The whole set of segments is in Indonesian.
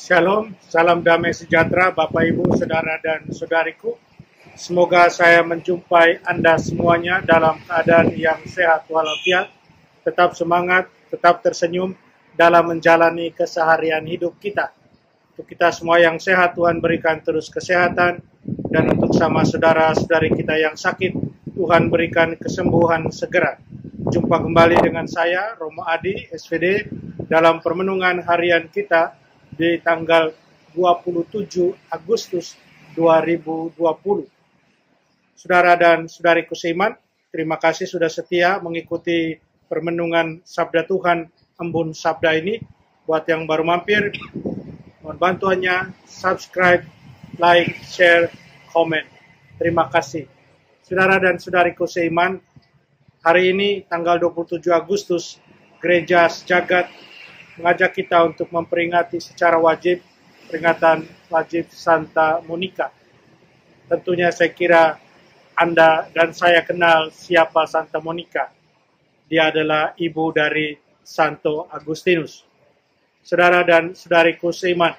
Shalom, salam damai sejahtera Bapak Ibu, Saudara dan Saudariku. Semoga saya menjumpai Anda semuanya dalam keadaan yang sehat walafiat, tetap semangat, tetap tersenyum dalam menjalani keseharian hidup kita. Untuk kita semua yang sehat, Tuhan berikan terus kesehatan, dan untuk sama saudara-saudari kita yang sakit, Tuhan berikan kesembuhan segera. Jumpa kembali dengan saya, Romo Adi, SVD, dalam permenungan harian kita di tanggal 27 Agustus 2020. Saudara dan saudariku seiman, terima kasih sudah setia mengikuti permenungan Sabda Tuhan Embun Sabda ini. Buat yang baru mampir, mohon bantuannya, subscribe, like, share, komen. Terima kasih. Saudara dan saudariku seiman, hari ini tanggal 27 Agustus, Gereja Sejagat mengajak kita untuk memperingati secara wajib peringatan wajib Santa Monica. Tentunya saya kira Anda dan saya kenal siapa Santa Monica. Dia adalah ibu dari Santo Agustinus. Saudara dan saudariku seiman,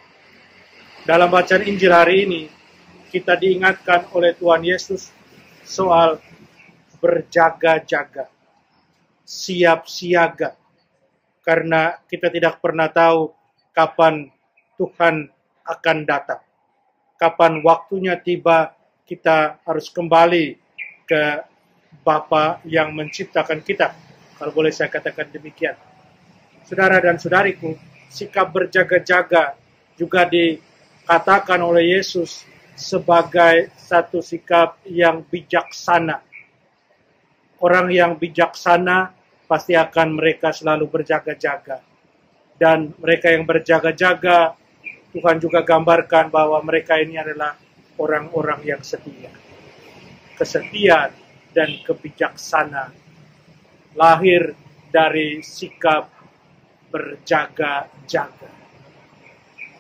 dalam bacaan Injil hari ini kita diingatkan oleh Tuhan Yesus soal berjaga-jaga, siap siaga. Karena kita tidak pernah tahu kapan Tuhan akan datang. Kapan waktunya tiba, kita harus kembali ke Bapa yang menciptakan kita. Kalau boleh saya katakan demikian. Saudara dan saudariku, sikap berjaga-jaga juga dikatakan oleh Yesus sebagai satu sikap yang bijaksana. Orang yang bijaksana pasti akan mereka selalu berjaga-jaga. Dan mereka yang berjaga-jaga, Tuhan juga gambarkan bahwa mereka ini adalah orang-orang yang setia. Kesetiaan dan kebijaksanaan lahir dari sikap berjaga-jaga.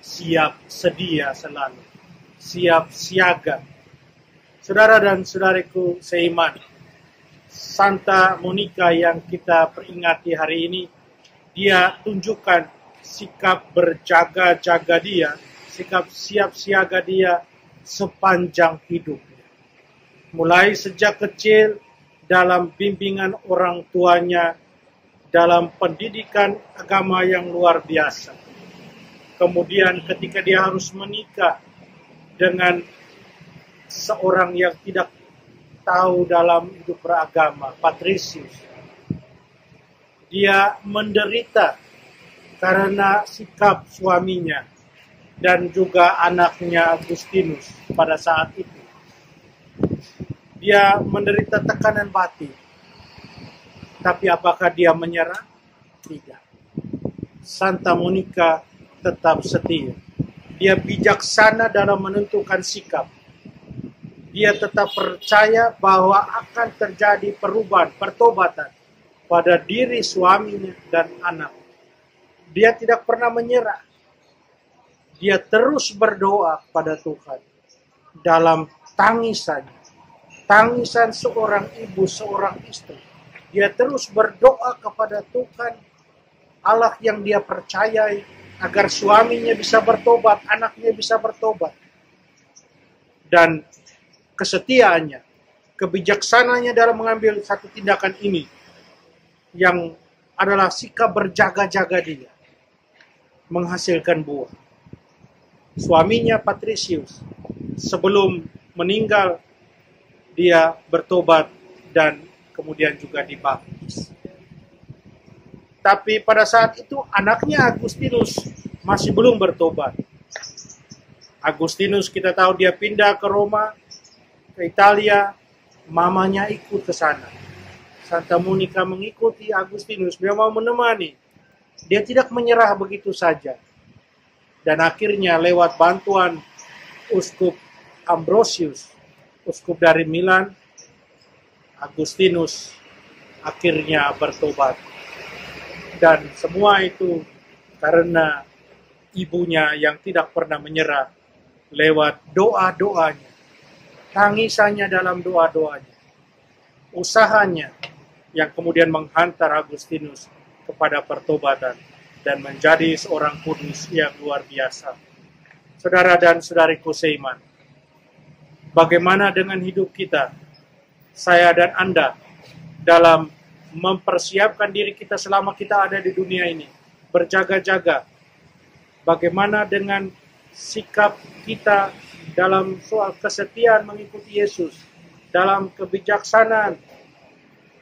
Siap sedia selalu. Siap siaga. Saudara dan saudariku seiman, Santa Monica yang kita peringati hari ini, dia tunjukkan sikap berjaga-jaga dia, sikap siap siaga dia sepanjang hidup. Mulai sejak kecil dalam bimbingan orang tuanya, dalam pendidikan agama yang luar biasa. Kemudian ketika dia harus menikah dengan seorang yang tidak tahu dalam hidup beragama, Patricius. Dia menderita karena sikap suaminya dan juga anaknya Agustinus pada saat itu. Dia menderita tekanan batin. Tapi apakah dia menyerah? Tidak. Santa Monica tetap setia. Dia bijaksana dalam menentukan sikap. Dia tetap percaya bahwa akan terjadi perubahan, pertobatan pada diri suaminya dan anak. Dia tidak pernah menyerah. Dia terus berdoa pada Tuhan dalam tangisannya. Tangisan seorang ibu, seorang istri. Dia terus berdoa kepada Tuhan, Allah yang dia percayai, agar suaminya bisa bertobat, anaknya bisa bertobat. Dan kesetiaannya, kebijaksanaannya dalam mengambil satu tindakan ini, yang adalah sikap berjaga-jaga dia, menghasilkan buah. Suaminya Patricius, sebelum meninggal, dia bertobat dan kemudian juga dibaptis. Tapi pada saat itu anaknya Agustinus masih belum bertobat. Agustinus kita tahu dia pindah ke Roma, ke Italia, mamanya ikut ke sana. Santa Monica mengikuti Agustinus, dia mau menemani. Dia tidak menyerah begitu saja. Dan akhirnya lewat bantuan Uskup Ambrosius, uskup dari Milan, Agustinus akhirnya bertobat. Dan semua itu karena ibunya yang tidak pernah menyerah lewat doa-doanya. Tangisannya dalam doa-doanya, usahanya yang kemudian menghantar Agustinus kepada pertobatan dan menjadi seorang kudus yang luar biasa. saudara dan saudariku seiman. Bagaimana dengan hidup kita, saya dan Anda, dalam mempersiapkan diri kita selama kita ada di dunia ini, berjaga-jaga. Bagaimana dengan sikap kita dalam soal kesetiaan mengikuti Yesus, dalam kebijaksanaan,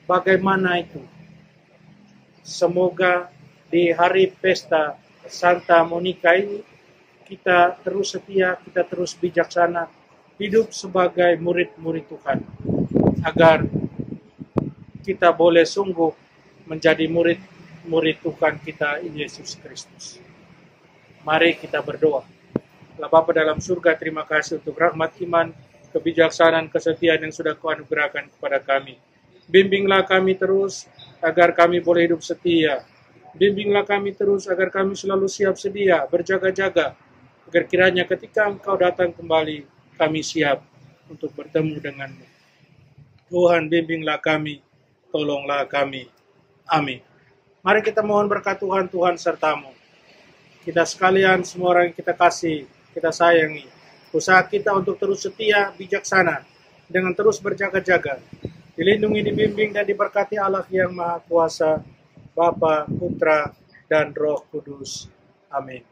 bagaimana itu? Semoga di hari pesta Santa Monica ini, kita terus setia, kita terus bijaksana, hidup sebagai murid-murid Tuhan, agar kita boleh sungguh menjadi murid-murid Tuhan kita, Yesus Kristus. Mari kita berdoa. Bapa dalam surga, terima kasih untuk rahmat iman, kebijaksanaan, kesetiaan yang sudah Kau anugerahkan kepada kami. Bimbinglah kami terus, agar kami boleh hidup setia. Bimbinglah kami terus, agar kami selalu siap sedia, berjaga-jaga, agar kiranya ketika Engkau datang kembali, kami siap untuk bertemu denganmu. Tuhan, bimbinglah kami, tolonglah kami. Amin. Mari kita mohon berkat Tuhan, Tuhan sertamu. Kita sekalian, semua orang yang kita kasih, kita sayangi. Usaha kita untuk terus setia, bijaksana, dengan terus berjaga-jaga. Dilindungi, dibimbing, dan diberkati Allah yang Maha Kuasa, Bapa, Putra, dan Roh Kudus. Amin.